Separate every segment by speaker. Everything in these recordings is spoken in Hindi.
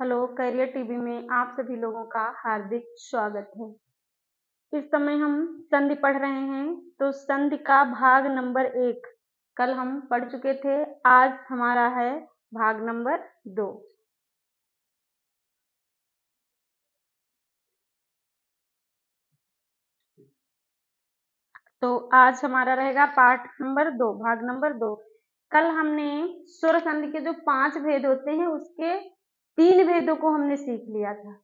Speaker 1: हेलो, करियर टीवी में आप सभी लोगों का हार्दिक स्वागत है। इस समय हम संधि पढ़ रहे हैं, तो संधि का भाग नंबर 1 कल हम पढ़ चुके थे। आज हमारा है भाग नंबर 2। तो आज हमारा रहेगा पार्ट नंबर 2, भाग नंबर 2। कल हमने स्वर संधि के जो 5 भेद होते हैं उसके 3 भेदों को हमने सीख लिया था।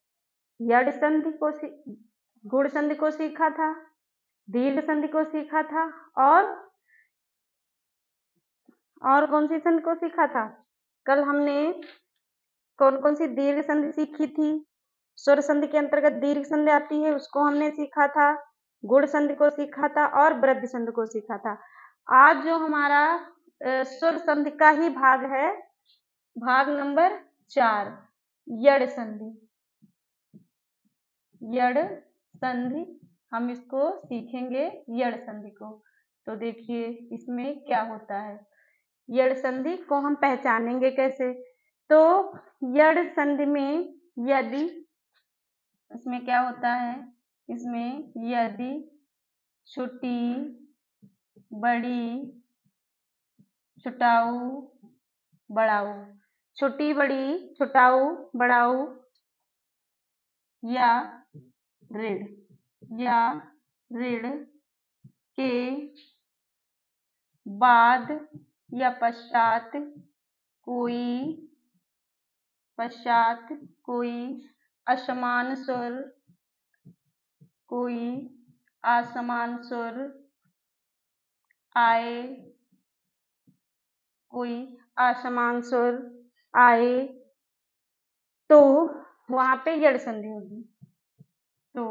Speaker 1: यड़ संधि को गुण संधि को सीखा था, दीर्घ संधि को सीखा था और कौन सी संधि को सीखा था? कल हमने कौन कौन सी दीर्घ संधि सीखी थी? स्वर संधि के अंतर्गत दीर्घ संधि आती है, उसको हमने सीखा था, गुण संधि को सीखा था और वृद्धि संधि को सीखा था। आज जो हमारा स्वर संधि का ही भाग है, भाग नंबर 4, यड़ संधि। यड़ संधि हम इसको सीखेंगे, यड़ संधि को। तो देखिए इसमें क्या होता है। यड़ संधि को हम पहचानेंगे कैसे? तो यड़ संधि में यदि इसमें क्या होता है, इसमें यदि छोटी, बड़ी, छुटाऊ, बढ़ाऊ, छोटी, बड़ी, छुटाऊ, बढ़ाऊ या ऋण के बाद या पश्चात कोई असमान स्वर आए तो वहां पे यड़ संधि होगी। तो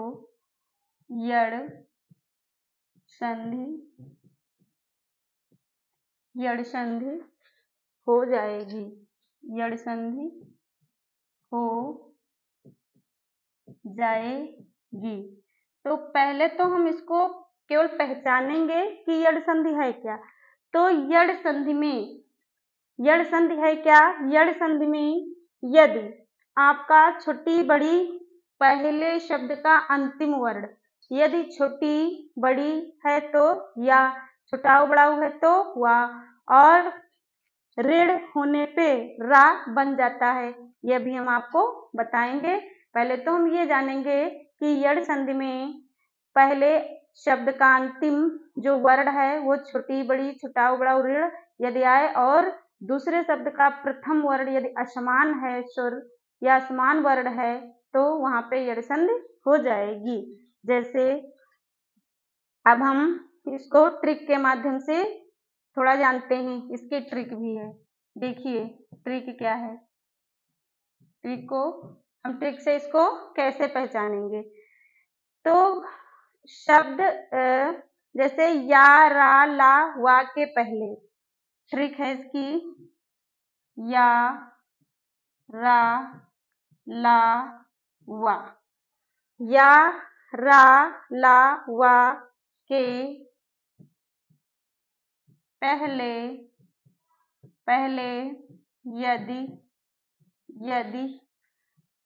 Speaker 1: यड़ संधि हो जाएगी। यड़ संधि हो जाएगी। तो पहले तो हम इसको केवल पहचानेंगे कि यड़ संधि है क्या। तो यड़ संधि है क्या? यड़ संधि में यदि आपका छोटी, बड़ी पहले शब्द का अंतिम वर्ण यदि छोटी, बड़ी है तो या, छुटाऊ, बढ़ाऊ है तो वा, और ऋण होने पे रा बन जाता है। यह भी हम आपको बताएंगे। पहले तो हम ये जानेंगे कि यड़ संधि में पहले शब्द का अंतिम जो वर्ण है वो छोटी, बड़ी, छुटाऊ, बढ़ाऊ, ऋण यदि आए और दूसरे शब्द का प्रथम वर्ण यदि असमान है स्वर या असमान वर्ण है तो वहां पे यड़ संधि हो जाएगी। जैसे अब हम इसको ट्रिक के माध्यम से थोड़ा जानते हैं, इसकी ट्रिक भी है। देखिए ट्रिक क्या है। ट्रिक से इसको कैसे पहचानेंगे? तो शब्द जैसे या, रा, ला, वा के पहले ट्रिक है इसकी, या, रा, ला, वा। या, रा, ला, वा के पहले यदि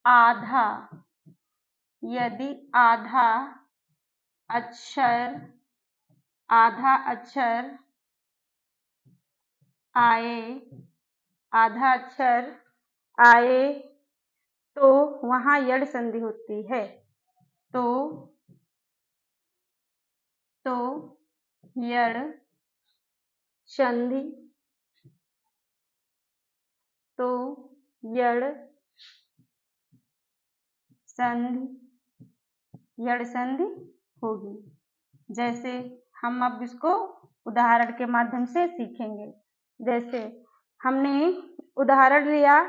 Speaker 1: आधा अक्षर आए तो वहां यड़ संधि होती है। तो यड़ संधि होगी। जैसे हम अब इसको उदाहरण के माध्यम से सीखेंगे। जैसे हमने उदाहरण लिया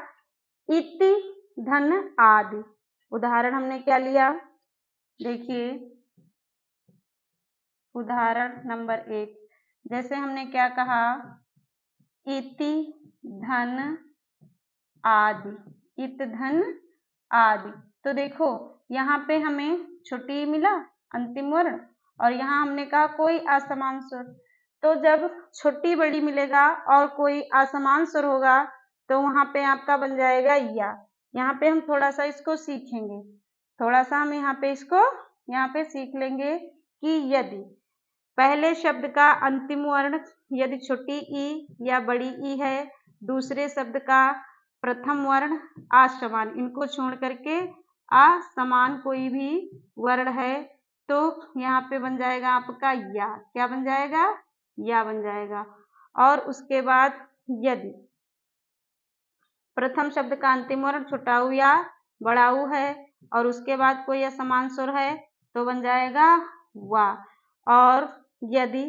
Speaker 1: इति, धन, आदि। उदाहरण हमने क्या लिया? देखिए उदाहरण नंबर 1, जैसे हमने क्या कहा, इति, धन, आदि। इत, धन, आदि। तो देखो यहाँ पे हमें छोटी मिला अंतिम वर्ण और यहाँ हमने कहा कोई असमान स्वर। तो जब छोटी, बड़ी मिलेगा और कोई असमान स्वर होगा तो वहां पे आपका बन जाएगा या। यहाँ पे हम थोड़ा सा इसको सीखेंगे, थोड़ा सा हम यहाँ पे इसको सीख लेंगे कि यदि पहले शब्द का अंतिम वर्ण यदि छोटी ई या बड़ी ई है, दूसरे शब्द का प्रथम वर्ण असमान, इनको छोड़ करके असमान कोई भी वर्ण है तो यहाँ पे बन जाएगा आपका या। क्या बन जाएगा? या बन जाएगा। और उसके बाद यदि प्रथम शब्द का अंतिम वर्ण छोटा ऊ या बड़ा ऊ है और उसके बाद कोई असमान स्वर है तो बन जाएगा वा। और यदि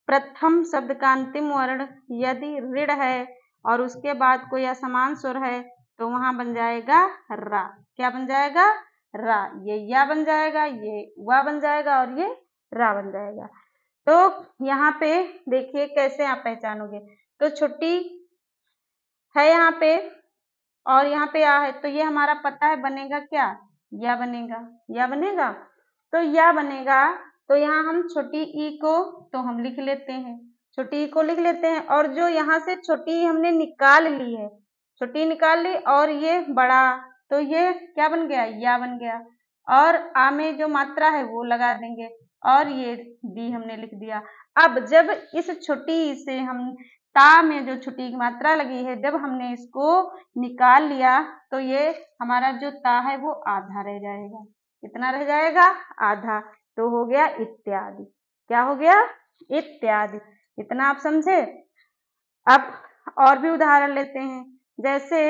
Speaker 1: प्रथम शब्द का अंतिम वर्ण यदि ऋण है और उसके बाद कोई असमान स्वर है तो वहां बन जाएगा रा। क्या बन जाएगा? रा। ये या बन जाएगा, ये वा बन जाएगा और ये रा बन जाएगा। तो यहाँ पे देखिए कैसे आप पहचानोगे। तो छुट्टी है यहाँ पे और यहाँ पे आ है तो ये हमारा पता है बनेगा क्या? या बनेगा। या बनेगा। तो या बनेगा तो यहाँ हम छोटी ई को तो हम लिख लेते हैं, छोटी ई को लिख लेते हैं और जो यहाँ से छोटी ई हमने निकाल ली है, छोटी निकाल ली और ये बड़ा तो ये क्या बन गया? या बन गया। और आ में जो मात्रा है वो लगा देंगे और ये दी हमने लिख दिया। अब जब इस छोटी ई से हम ता में जो छोटी की मात्रा लगी है जब हमने इसको निकाल लिया तो ये हमारा जो ता है वो आधा रह जाएगा। कितना रह जाएगा? आधा। तो हो गया इत्यादि। क्या हो गया? इत्यादि। इतना आप समझे। अब और भी उदाहरण लेते हैं। जैसे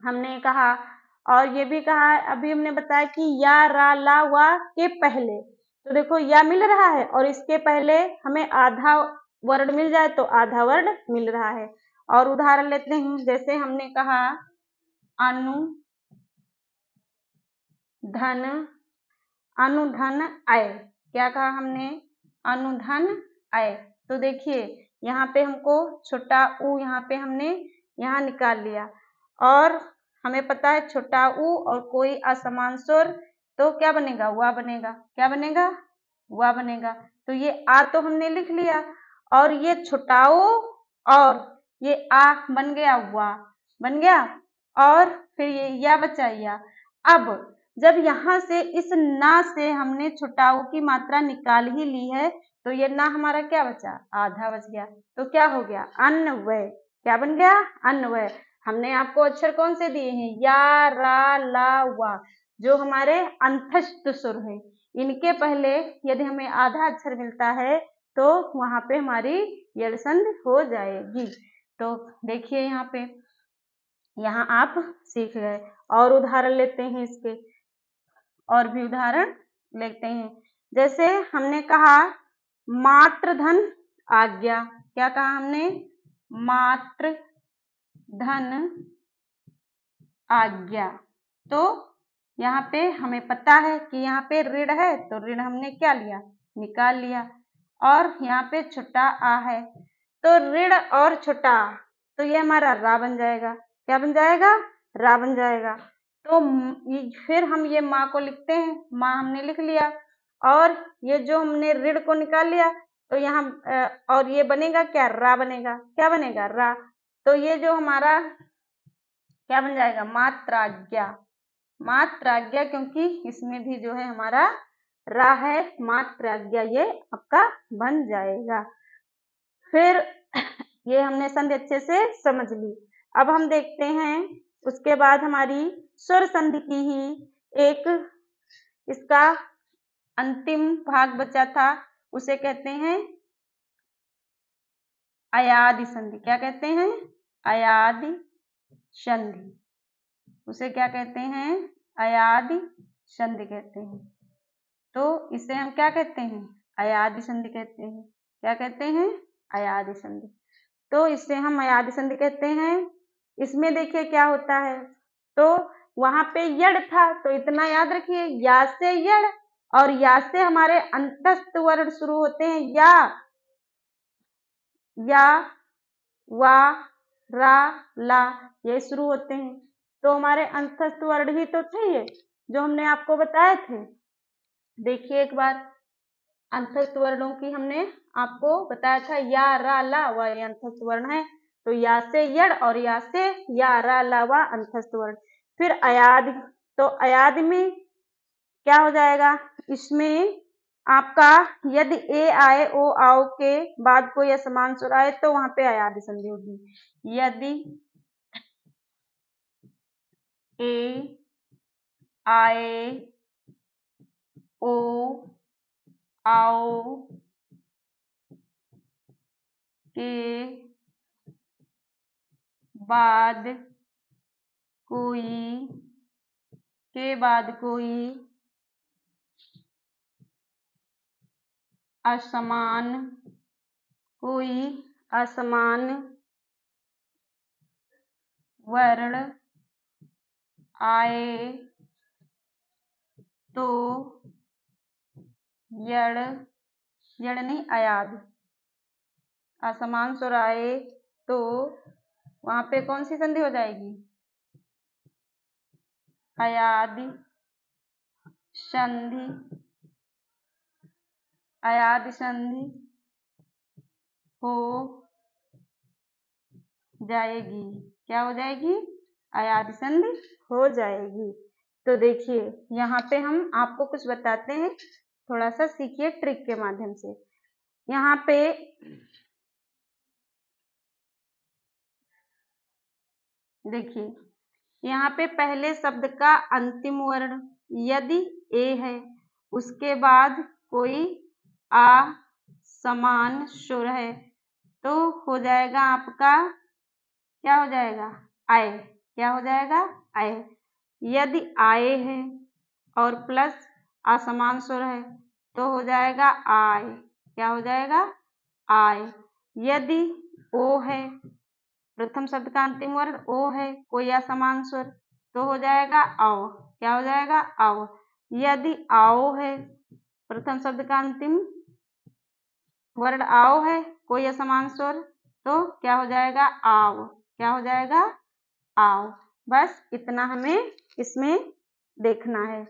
Speaker 1: हमने कहा और ये भी कहा अभी हमने बताया कि या रा ला वा के पहले तो देखो या मिल रहा है और इसके पहले हमें आधा वर्ण मिल जाए तो आधा वर्ण मिल रहा है। और उदाहरण लेते हैं। जैसे हमने कहा अनुधन आय। क्या कहा हमने? अनुधन आय। तो देखिए यहाँ पे हमको छोटा ऊ यहाँ पे हमने यहाँ निकाल लिया और हमें पता है छोटा ऊ और कोई असमान स्वर तो क्या बनेगा? वा बनेगा। क्या बनेगा? वा बनेगा। तो ये आ तो हमने लिख लिया और ये छोटा ऊ और ये आ बन गया वा बन गया और फिर ये या बचा या। अब जब यहाँ से इस ना से हमने छोटा ऊ की मात्रा निकाल ही ली है तो ये ना हमारा क्या बचा? आधा बच गया। तो क्या हो गया? अन्वय। क्या बन गया? अन्वय। हमने आपको अक्षर कौन से दिए हैं? या रा ला वा जो हमारे अंतस्थ सुर है। इनके पहले यदि हमें आधा अक्षर मिलता है तो वहां पे हमारी यड़ संधि हो जाएगी। तो देखिए यहाँ पे यहाँ आप सीख गए। और उदाहरण लेते हैं इसके, और भी उदाहरण लेते हैं। जैसे हमने कहा मात्र धन आज्ञा। क्या कहा हमने? मात्र धन आज्ञा। तो यहाँ पे हमें पता है कि यहाँ पे ऋण है तो ऋण हमने क्या लिया? निकाल लिया। और यहाँ पे छोटा आ है तो ऋण और छोटा तो ये हमारा रा बन जाएगा। क्या बन जाएगा? रा बन जाएगा। तो फिर हम ये माँ को लिखते हैं, माँ हमने लिख लिया और ये जो हमने ऋण को निकाल लिया तो यहाँ और ये बनेगा क्या? रा बनेगा। क्या बनेगा? रा। तो ये जो हमारा क्या बन जाएगा? मात्राज्ञा। मात्राज्ञा क्योंकि इसमें भी जो है हमारा रा है, मात्राज्ञा ये आपका बन जाएगा। फिर ये हमने संधि अच्छे से समझ ली। अब हम देखते हैं उसके बाद हमारी स्वर संधि की ही एक इसका अंतिम भाग बचा था, उसे कहते हैं अयादि संधि। क्या कहते हैं? अयादि संधि। उसे क्या कहते हैं? अयादि संधि कहते हैं। तो इसे हम क्या कहते हैं? अयादि संधि कहते हैं। क्या कहते हैं? अयादि संधि। तो इसे हम अयादि संधि कहते हैं। इसमें देखिए क्या होता है, तो वहां पे यड़ था तो इतना याद रखिए या से यड़ और या से हमारे अंतस्थ वर्ण शुरू होते हैं। या वा रा ला ये शुरू होते हैं। तो हमारे अंतस्थ वर्ण ही तो थे ये जो हमने आपको बताए थे। देखिए एक बार अंतस्थ वर्णों की हमने आपको बताया था या रा ला वा ये अंतस्थ वर्ण है। तो या से यड़ और या से या रा लावा अंतस्थ वर्ण। फिर अयाद, तो अयाद में क्या हो जाएगा, इसमें आपका यदि ए आए ओ आओ के बाद कोई असमान स्वर आए तो वहां पे अयाद संधि होगी। यदि ए आए ओ आओ के बाद कोई असमान वर्ण आए तो यड़ नहीं अयाद, असमान स्वर आए तो वहां पे कौन सी संधि हो जाएगी, अयाद संधि हो जाएगी। क्या हो जाएगी, अयाद संधि हो जाएगी। तो देखिए यहाँ पे हम आपको कुछ बताते हैं, थोड़ा सा सीखिए ट्रिक के माध्यम से। यहाँ पे देखिए, यहाँ पे पहले शब्द का अंतिम वर्ण यदि ए है, उसके बाद कोई असमान स्वर है तो हो जाएगा आपका, क्या हो जाएगा, आए। क्या हो जाएगा, आए। यदि आए है और प्लस असमान स्वर है तो हो जाएगा आय। क्या हो जाएगा, आय। यदि ओ है, प्रथम शब्द का अंतिम वर्ण ओ है, कोई असमान स्वर तो हो जाएगा आओ। क्या हो जाएगा, आओ। यदि आओ है, प्रथम शब्द का अंतिम वर्ण आओ है, कोई असमान स्वर तो क्या हो जाएगा, आओ। क्या हो जाएगा, आओ। बस इतना हमें इसमें देखना है।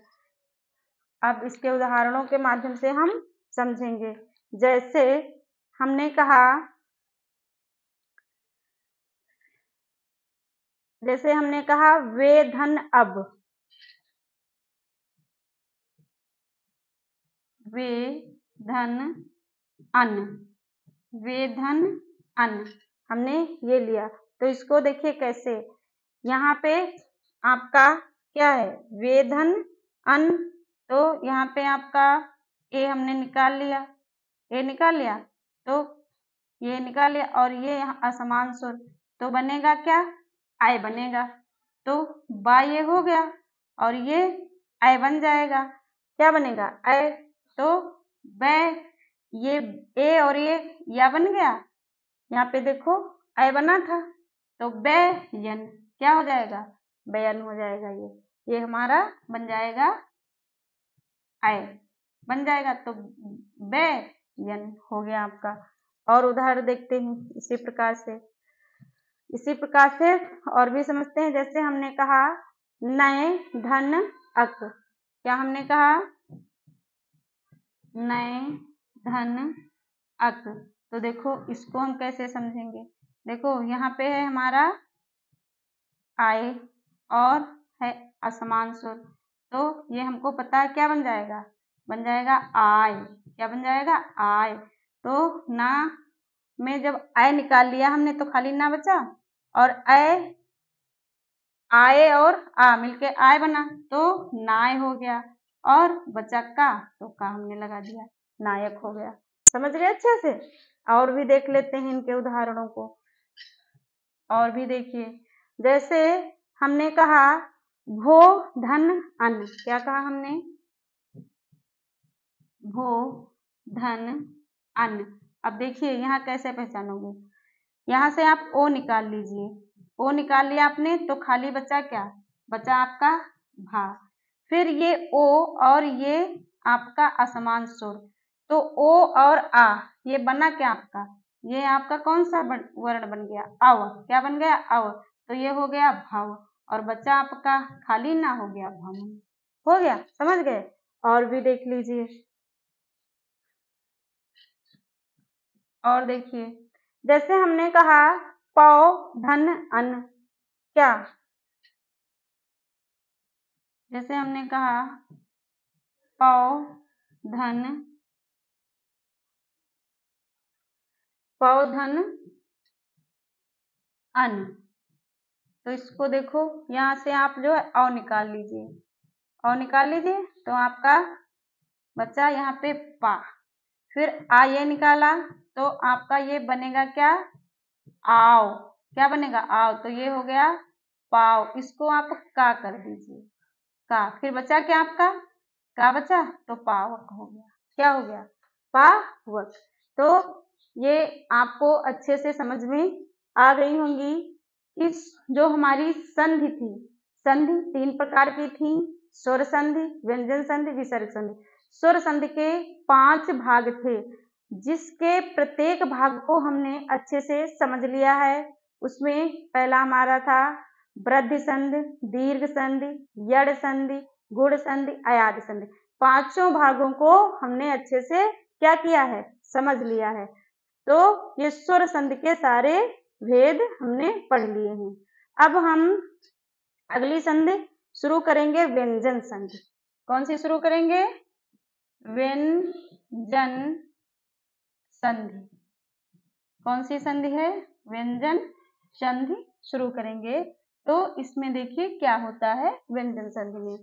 Speaker 1: अब इसके उदाहरणों के माध्यम से हम समझेंगे। जैसे हमने कहा, वे धन अब, वे धन अन, वे धन अन, हमने ये लिया। तो इसको देखिए कैसे, यहाँ पे आपका क्या है, वे धन अन, तो यहाँ पे आपका ए हमने निकाल लिया, ए निकाल लिया, तो ये निकाल लिया और ये यहाँ असमान स्वर तो बनेगा क्या, आय बनेगा। तो बा ये हो गया और ये आय बन जाएगा। क्या बनेगा, आय। तो बै, ये ए और ये या बन गया, यहाँ पे देखो आय बना था तो बैयन क्या हो जाएगा, बयान हो जाएगा। ये हमारा बन जाएगा, आय बन जाएगा। तो बैयन हो गया आपका। और उदाहरण देखते हैं इसी प्रकार से और भी समझते हैं। जैसे हमने कहा नए धन अक, क्या हमने कहा, नए धन अक। तो देखो इसको हम कैसे समझेंगे, देखो यहाँ पे है हमारा आय और है असमान स्वर, तो ये हमको पता है क्या बन जाएगा, बन जाएगा आय। क्या बन जाएगा, आय। तो ना में जब आय निकाल लिया हमने तो खाली ना बचा, और आय और आ मिलके आय बना तो नाय हो गया, और बचा का तो का हमने लगा दिया, नायक हो गया। समझ गए अच्छे से। और भी देख लेते हैं इनके उदाहरणों को। और भी देखिए, जैसे हमने कहा भो धन अन, क्या कहा हमने, भो धन अन। अब देखिए यहाँ कैसे पहचानोगे, यहाँ से आप ओ निकाल लीजिए, ओ निकाल लिया आपने तो खाली बचा क्या, बचा आपका भा। फिर ये ओ और ये आपका असमान स्वर, तो ओ और आ ये बना क्या आपका, ये आपका कौन सा वर्ण बन गया, अव। क्या बन गया, अव। तो ये हो गया भव, और बचा आपका खाली ना हो गया भम। हो गया, समझ गए। और भी देख लीजिए। और देखिए, जैसे हमने कहा पौ धन अन क्या? जैसे हमने कहा पौ धन अन, तो इसको देखो यहाँ से आप जो है औ निकाल लीजिए, औ निकाल लीजिए तो आपका बचा यहाँ पे पा। फिर आ ये निकाला तो आपका ये बनेगा क्या? आओ। क्या बनेगा? आओ। तो ये हो गया पाव। इसको आप का कर दीजिए, का। फिर बचा क्या आपका? का बचा तो पावक हो गया। क्या हो गया? पावक। तो ये आपको अच्छे से समझ में आ गई होंगी। इस जो हमारी संधि थी, संधि 3 प्रकार की थी, स्वर संधि, व्यंजन संधि, विसर्ग संधि। स्वर संधि के 5 भाग थे, जिसके प्रत्येक भाग को हमने अच्छे से समझ लिया है। उसमें पहला हमारा था वृद्धि संधि, दीर्घ संधि, यड़ संधि, गुण संधि, अयाद संधि। 5 भागों को हमने अच्छे से क्या किया है? समझ लिया है। तो ये स्वर संधि के सारे भेद हमने पढ़ लिए हैं। अब हम अगली संधि शुरू करेंगे, व्यंजन संधि। कौन सी शुरू करेंगे? व्यंजन संधि। कौन सी संधि है? व्यंजन संधि शुरू करेंगे। तो इसमें देखिए क्या होता है व्यंजन संधि में।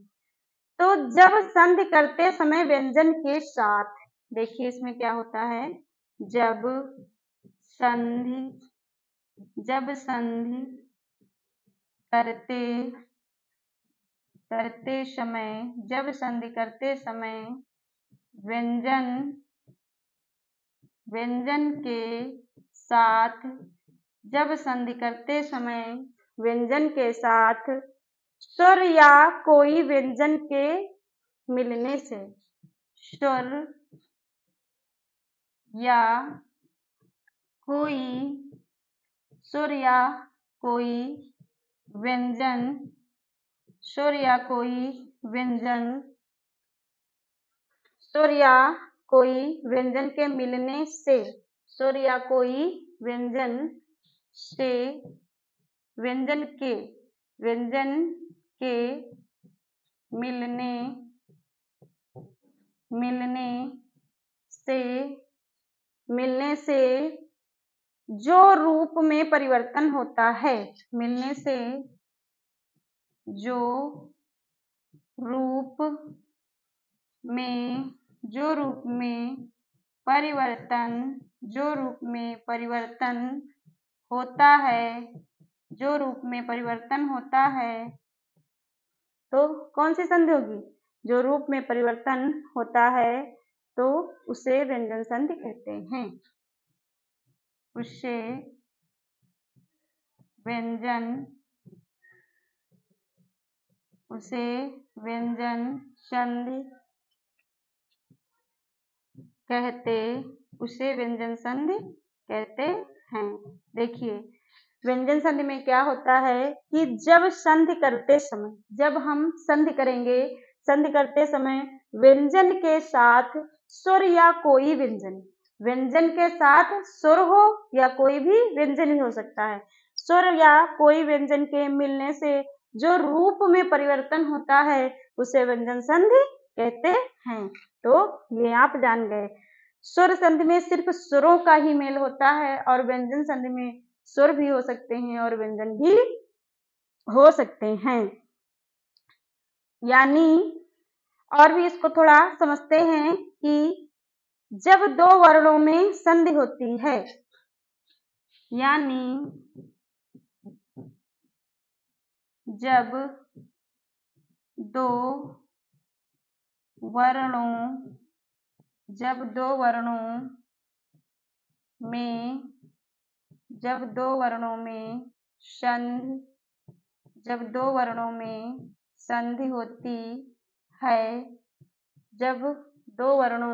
Speaker 1: तो जब संधि करते समय व्यंजन के साथ, देखिए इसमें क्या होता है, जब संधि करते समय व्यंजन के साथ, जब संधि करते समय व्यंजन के साथ स्वर या कोई व्यंजन के मिलने से, स्वर या कोई व्यंजन, स्वर या कोई व्यंजन के मिलने से, स्वर या कोई व्यंजन से व्यंजन के मिलने से जो रूप में परिवर्तन होता है, मिलने से जो रूप में परिवर्तन होता है, तो कौन सी संधि होगी? जो रूप में परिवर्तन होता है तो उसे व्यंजन संधि कहते हैं। उसे व्यंजन संधि कहते हैं। देखिए व्यंजन संधि में क्या होता है कि जब संधि करते समय, जब हम संधि करेंगे, संधि करते समय व्यंजन के साथ स्वर या कोई व्यंजन के साथ स्वर हो या कोई भी व्यंजन ही हो सकता है, स्वर या कोई व्यंजन के मिलने से जो रूप में परिवर्तन होता है उसे व्यंजन संधि कहते हैं। तो ये आप जान गए। स्वर संधि में सिर्फ स्वरों का ही मेल होता है और व्यंजन संधि में स्वर भी हो सकते हैं और व्यंजन भी हो सकते हैं। यानी और भी इसको थोड़ा समझते हैं कि जब 2 वर्णों में संधि होती है, यानी जब 2 वर्णों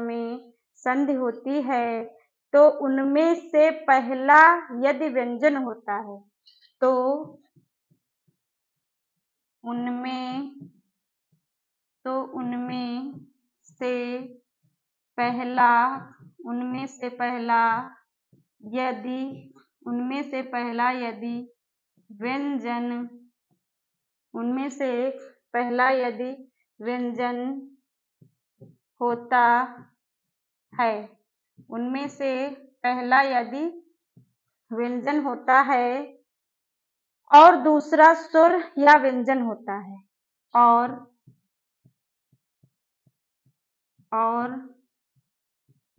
Speaker 1: में संधि होती है, तो उनमें से पहला यदि व्यंजन होता है तो उनमें से पहला उनमें से पहला यदि व्यंजन उनमें से पहला यदि व्यंजन होता है उनमें से पहला यदि व्यंजन होता है और दूसरा स्वर या व्यंजन होता है और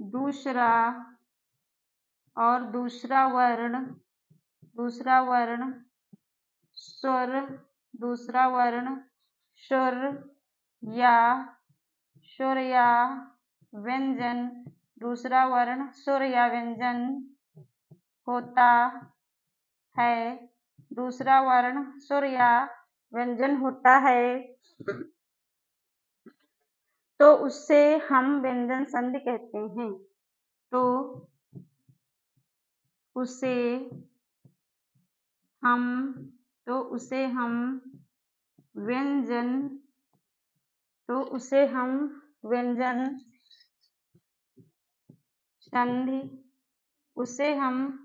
Speaker 1: दूसरा वर्ण स्वर या व्यंजन दूसरा वर्ण स्वर या व्यंजन होता है दूसरा वर्ण स्वर या व्यंजन होता है तो उससे हम व्यंजन संधि कहते हैं। तो उसे हम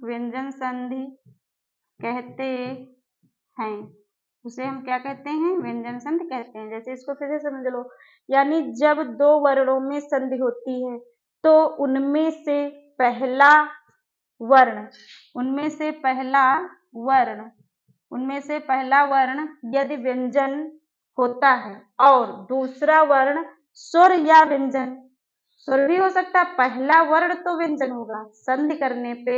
Speaker 1: व्यंजन संधि कहते हैं। उसे हम क्या कहते हैं? व्यंजन संधि कहते हैं। जैसे इसको फिर से समझ लो, यानी जब दो वर्णों में संधि होती है तो उनमें से पहला वर्ण यदि व्यंजन होता है और दूसरा वर्ण स्वर या व्यंजन, स्वर भी हो सकता है, पहला वर्ण तो व्यंजन होगा, संधि करने पे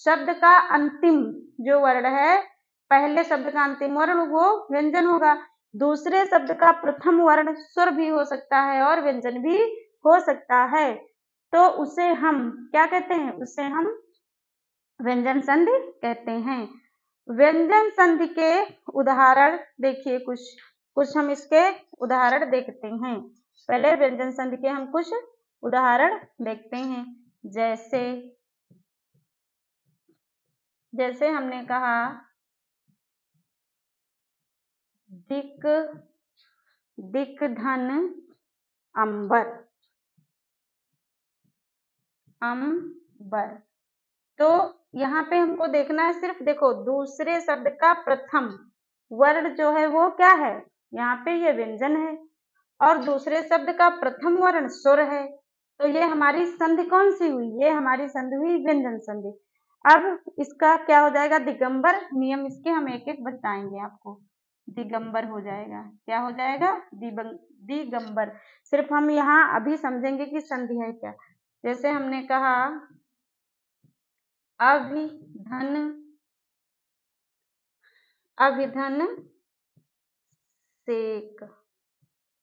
Speaker 1: शब्द का अंतिम जो वर्ण है, पहले शब्द का अंतिम वर्ण वो व्यंजन होगा, दूसरे शब्द का प्रथम वर्ण स्वर भी हो सकता है और व्यंजन भी हो सकता है, तो उसे हम क्या कहते हैं? उसे हम व्यंजन संधि कहते हैं। व्यंजन संधि के उदाहरण देखिए, कुछ हम इसके उदाहरण देखते हैं। पहले व्यंजन संधि के हम कुछ उदाहरण देखते हैं। जैसे हमने कहा दिक धन अंबर, तो यहाँ पे हमको देखना है, सिर्फ देखो दूसरे शब्द का प्रथम वर्ण जो है वो क्या है? यहाँ पे ये व्यंजन है और दूसरे शब्द का प्रथम वर्ण स्वर है, तो ये हमारी संधि कौन सी हुई? ये हमारी संधि हुई व्यंजन संधि। अब इसका क्या हो जाएगा? दिगंबर नियम इसके हम एक एक बताएंगे आपको। दिगंबर हो जाएगा, क्या हो जाएगा? दिगंबर। सिर्फ हम यहाँ अभी समझेंगे कि संधि है क्या। जैसे हमने कहा अभिधन सेक,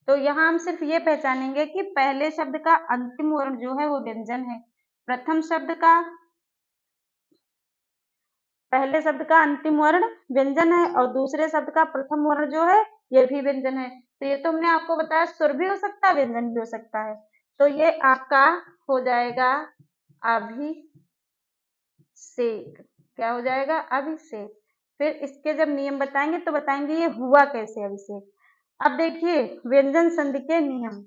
Speaker 1: तो यहाँ हम सिर्फ ये पहचानेंगे कि पहले शब्द का अंतिम वर्ण जो है वो व्यंजन है, पहले शब्द का अंतिम वर्ण व्यंजन है और दूसरे शब्द का प्रथम वर्ण जो है ये भी व्यंजन है। तो ये तो हमने आपको बताया, स्वर भी हो सकता है, व्यंजन भी हो सकता है, तो ये आपका हो जाएगा अभिषेक। क्या हो जाएगा? अभिषेक। फिर इसके जब नियम बताएंगे तो बताएंगे ये हुआ कैसे अभिषेक। अब देखिए व्यंजन संधि के नियम,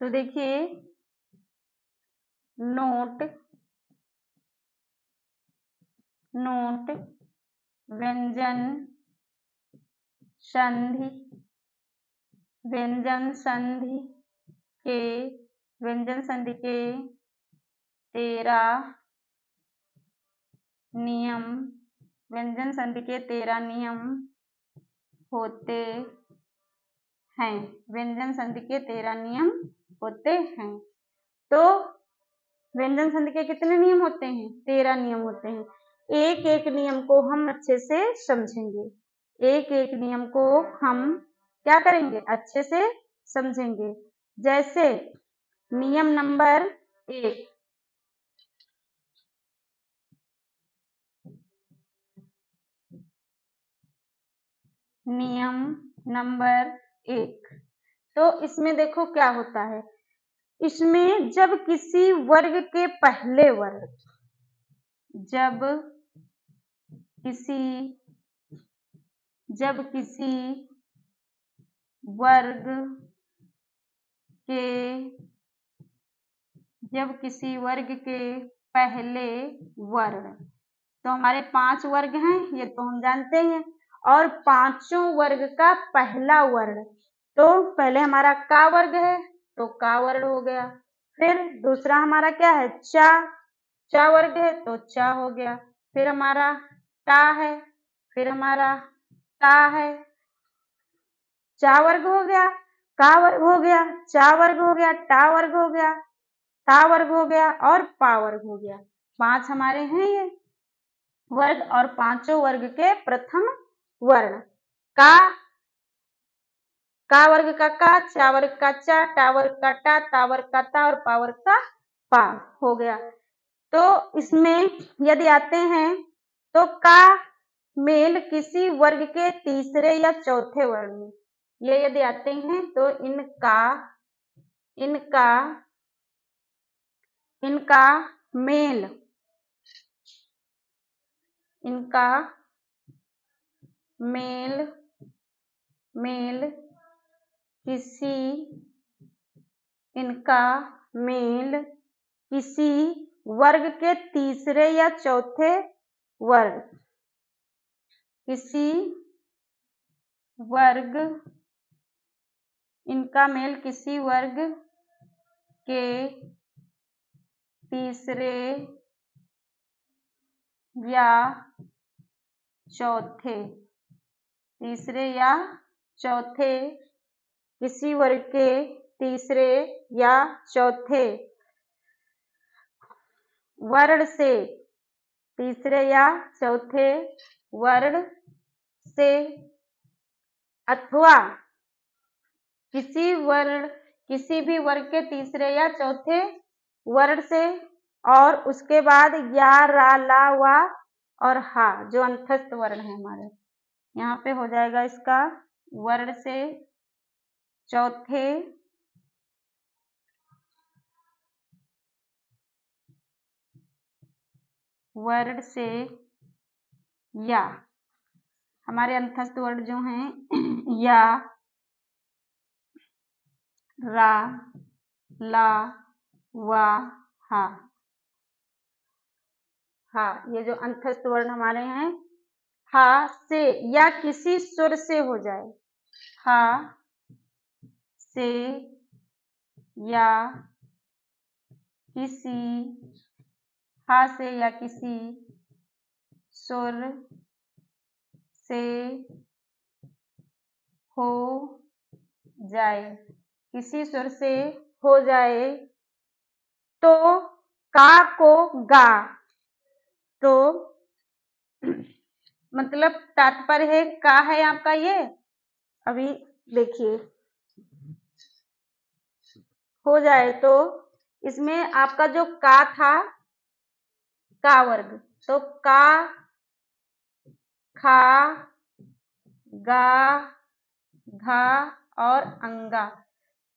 Speaker 1: तो देखिए नोट व्यंजन संधि के 13 नियम, व्यंजन संधि के 13 नियम होते हैं। व्यंजन संधि के 13 नियम होते हैं। तो व्यंजन संधि के कितने नियम होते हैं? 13 नियम होते हैं। एक एक नियम को हम अच्छे से समझेंगे, एक एक नियम को हम क्या करेंगे? अच्छे से समझेंगे। जैसे नियम नंबर 1, नियम नंबर 1, तो इसमें देखो क्या होता है, इसमें जब किसी वर्ग के पहले वर्ग, जब किसी वर्ग के जब किसी वर्ग के पहले वर्ण, तो हमारे 5 वर्ग हैं, ये तो हम जानते हैं, और पांचों वर्ग का पहला वर्ण, तो पहले हमारा का वर्ग है तो का वर्ण हो गया। फिर दूसरा हमारा क्या है, चा वर्ग है तो चा हो गया। फिर हमारा टा है, फिर हमारा ता है, चा वर्ग हो गया, का वर्ग हो गया, चा वर्ग हो गया, टा वर्ग हो गया, ता वर्ग हो गया और पा वर्ग हो गया। 5 हमारे हैं ये वर्ग, और पांचों वर्ग के प्रथम वर्ण। का वर्ग का का, चा वर्ग का चा, टा वर्ग का टा, ता वर्ग का ता और पा वर्ग का पा हो गया। तो इसमें यदि आते हैं तो का मेल किसी वर्ग के तीसरे या चौथे वर्ण में, ये यदि आते हैं तो इनका मेल किसी वर्ग के तीसरे या चौथे वर्ग, इनका मेल किसी वर्ग के तीसरे या चौथे, किसी वर्ग के तीसरे या चौथे वर्ण से, अथवा किसी भी वर्ग के तीसरे या चौथे वर्ण से, और उसके बाद या, रा, ला, वा और हा जो अंतस्थ वर्ण है हमारे, यहाँ पे हो जाएगा इसका वर्ण से चौथे वर्ण से, या हमारे अंतस्थ वर्ण जो हैं या, रा, ला, वा, हा, ये जो अंतस्थ वर्ण हमारे हैं हा से या किसी स्वर से हो जाए, हा से या किसी सुर से हो जाए, तो का को गा, तो मतलब तात्पर्य है का है आपका ये, अभी देखिए हो जाए तो इसमें आपका जो का था, का वर्ग, तो का, खा, गा, घा और अंगा,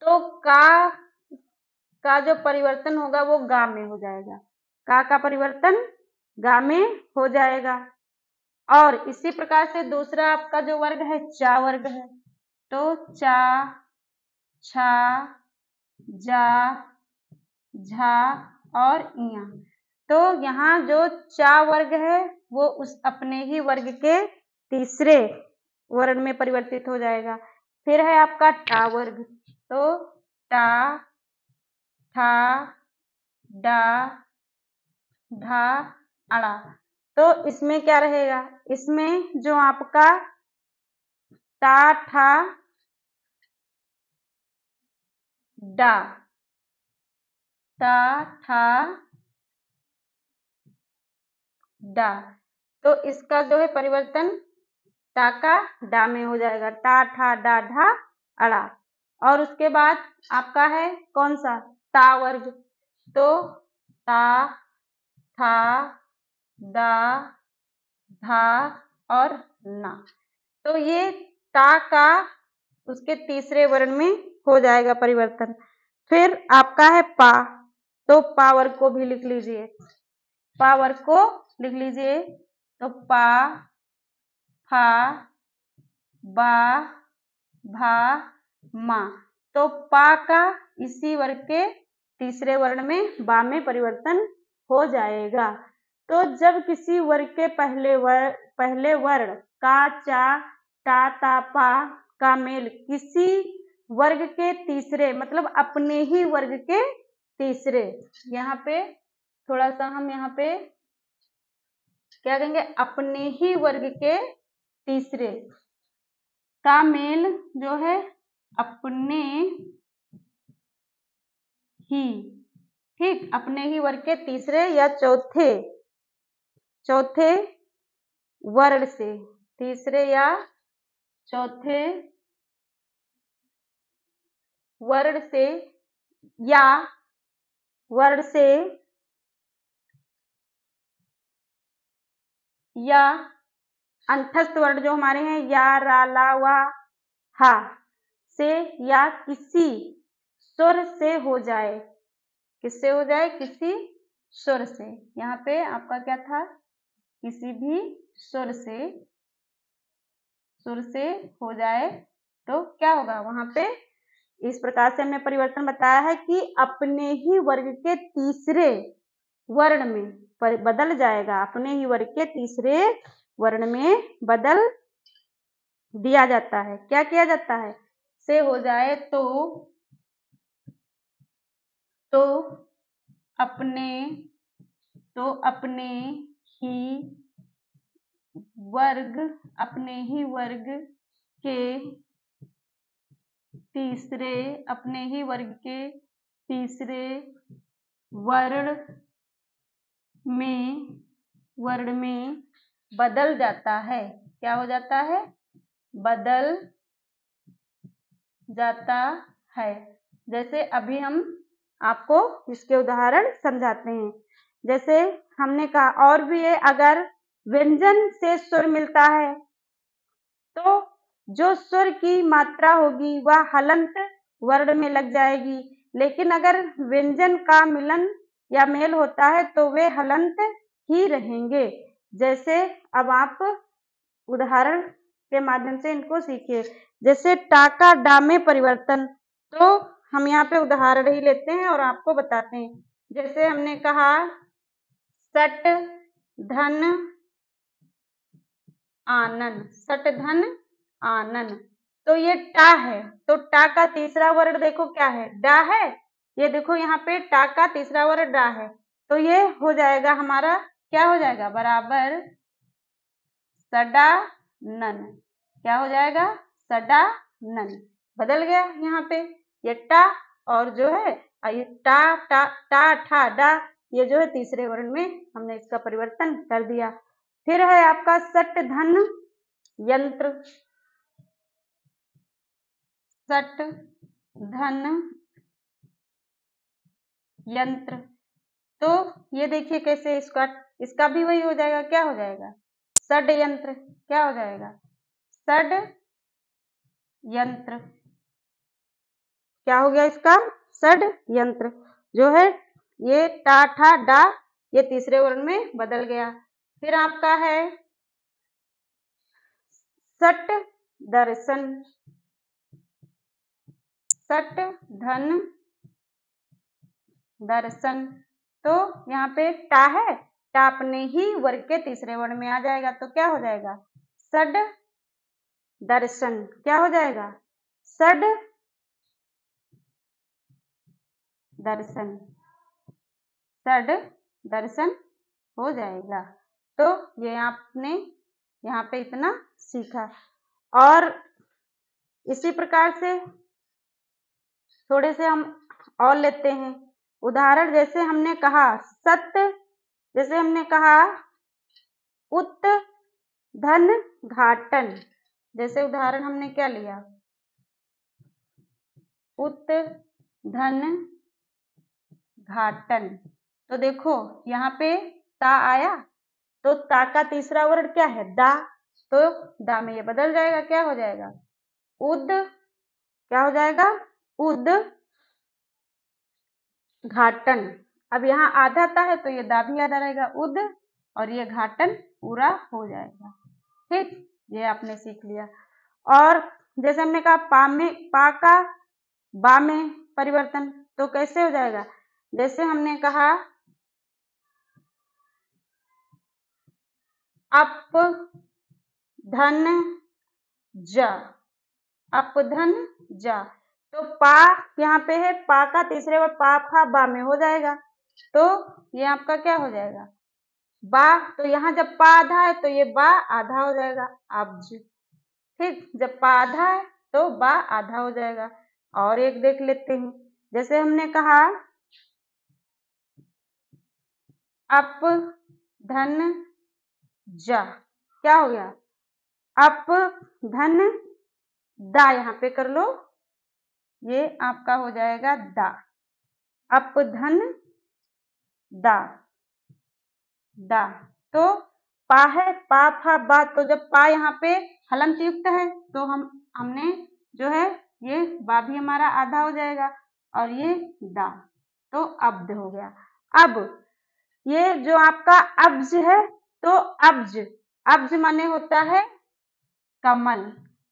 Speaker 1: तो का जो परिवर्तन होगा वो गा में हो जाएगा, का परिवर्तन गा में हो जाएगा। और इसी प्रकार से दूसरा आपका जो वर्ग है चा वर्ग है, तो चा, छा, जा, झा और इया, तो यहाँ जो चा वर्ग है वो उस अपने ही वर्ग के तीसरे वर्ण में परिवर्तित हो जाएगा। फिर है आपका टा वर्ग, तो टा, ठा, डा, ढा, अड़ा, तो इसमें क्या रहेगा, इसमें जो आपका टा, ठा, डा, टा, ठा, डा, तो इसका जो है परिवर्तन टा का डा में हो जाएगा, टा, ठा, डा, ढा, अड़ा। और उसके बाद आपका है कौन सा, ता वर्ग, तो ता, था, दा, धा और ना, तो ये ता का उसके तीसरे वर्ण में हो जाएगा परिवर्तन। फिर आपका है पा, तो पा वर्ग को भी लिख लीजिए, तो पा, फा, बा, भा, मा, तो पा का इसी वर्ग के तीसरे वर्ण में बा में परिवर्तन हो जाएगा। तो जब किसी वर्ग के पहले वर्ण का, चा, टा, ता, पा का मेल किसी वर्ग के तीसरे मतलब अपने ही वर्ग के तीसरे, यहाँ पे थोड़ा सा हम यहाँ पे क्या कहेंगे, अपने ही वर्ग के तीसरे का मेल जो है अपने ही, ठीक, अपने ही वर्ग के तीसरे या चौथे वर्ण से, तीसरे या चौथे वर्ण से या वर्ण से या अंतस्थ वर्ण जो हमारे हैं या, रा, ला, वा, हा से या किसी स्वर से हो जाए, किससे हो जाए, किसी स्वर से। यहाँ पे आपका क्या था, किसी भी स्वर से हो जाए तो क्या होगा वहां पे, इस प्रकार से हमने परिवर्तन बताया है कि अपने ही वर्ग के तीसरे वर्ण में बदल जाएगा, अपने ही वर्ग के तीसरे वर्ण में बदल दिया जाता है। क्या किया जाता है, से हो जाए तो अपने ही वर्ग के तीसरे वर्ण में बदल जाता है। क्या हो जाता है, बदल जाता है। जैसे अभी हम आपको इसके उदाहरण समझाते हैं। जैसे हमने कहा और भी है, अगर व्यंजन से स्वर मिलता है तो जो स्वर की मात्रा होगी वह हलंत वर्ण में लग जाएगी, लेकिन अगर व्यंजन का मिलन या मेल होता है तो वे हलंत ही रहेंगे। जैसे अब आप उदाहरण के माध्यम से इनको सीखिए। जैसे टा का डा में परिवर्तन, तो हम यहाँ पे उदाहरण ही लेते हैं और आपको बताते हैं। जैसे हमने कहा सट धन आनन, सट धन आनन, तो ये टा है, तो टा का तीसरा वर्ण देखो क्या है, डा है। ये देखो यहाँ पे टा का तीसरा वर्ण डा है, तो ये हो जाएगा हमारा, क्या हो जाएगा, बराबर सडा नन। क्या हो जाएगा, सडा नन, बदल गया यहाँ पे ये टा, और जो है ये टा टा टा ठा डा, ये जो है तीसरे वर्ण में हमने इसका परिवर्तन कर दिया। फिर है आपका सट धन यंत्र, सट धन यंत्र, तो ये देखिए कैसे इसका भी वही हो जाएगा, क्या हो जाएगा, षड यंत्र। क्या हो जाएगा, षड यंत्र। क्या हो गया इसका, षड यंत्र जो है ये टा ठा डा, ये तीसरे वर्ण में बदल गया। फिर आपका है सट दर्शन, सट धन दर्शन, तो यहाँ पे टा है, टा अपने ही वर्ग के तीसरे वर्ण में आ जाएगा, तो क्या हो जाएगा, सड दर्शन। क्या हो जाएगा, सड दर्शन, सड दर्शन हो जाएगा। तो ये आपने यहाँ पे इतना सीखा, और इसी प्रकार से थोड़े से हम और लेते हैं उदाहरण। जैसे हमने कहा जैसे हमने कहा उत धन घाटन, जैसे उदाहरण हमने क्या लिया, उत धन घाटन, तो देखो यहाँ पे ता आया, तो ता का तीसरा वर्ण क्या है, दा, तो दा में ये बदल जाएगा, क्या हो जाएगा, उद, क्या हो जाएगा, उद घाटन। अब यहाँ आधा ता है तो ये दा भी आधा रहेगा, उद, और ये घाटन पूरा हो जाएगा। ठीक, ये आपने सीख लिया। और जैसे हमने कहा पा का बा में परिवर्तन, तो कैसे हो जाएगा, जैसे हमने कहा अप धन ज, अप धन जा, तो पा यहाँ पे है, पा का तीसरे बार पा फा बा में हो जाएगा, तो ये आपका क्या हो जाएगा बा। तो यहाँ जब पा आधा है तो ये बा आधा हो जाएगा अब्ज। ठीक, जब पा आधा है तो बा आधा हो जाएगा। और एक देख लेते हैं, जैसे हमने कहा अप धन जा, क्या हो गया अप धन दा, यहाँ पे कर लो, ये आपका हो जाएगा दा, अप धन दा, दा। तो पा है, पा फा बा, तो जब पा यहाँ पे हलंत युक्त है तो हमने जो है ये बा भी हमारा आधा हो जाएगा और ये दा, तो अब्द हो गया। अब ये जो आपका अब्ज है, तो अब्ज, अब्ज माने होता है कमल,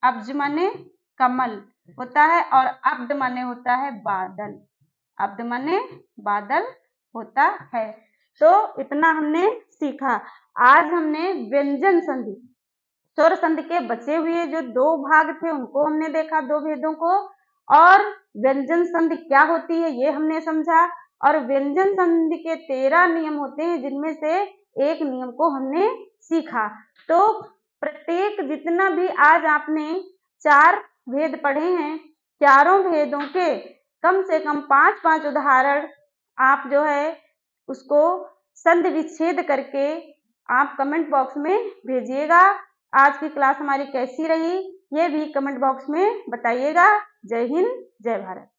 Speaker 1: अब्ज माने कमल होता है, और अब्द माने होता है बादल, अब्द माने बादल होता है। तो इतना हमने सीखा। आज हमने व्यंजन संधि, स्वर संधि के बचे हुए जो 2 भाग थे उनको हमने देखा, 2 भेदों को, और व्यंजन संधि क्या होती है ये हमने समझा, और व्यंजन संधि के 13 नियम होते हैं जिनमें से एक नियम को हमने सीखा। तो प्रत्येक जितना भी आज आपने 4 भेद पढ़े हैं, चारों भेदों के कम से कम 5-5 उदाहरण आप जो है उसको संधि विच्छेद करके आप कमेंट बॉक्स में भेजिएगा। आज की क्लास हमारी कैसी रही ये भी कमेंट बॉक्स में बताइएगा। जय हिंद, जय भारत।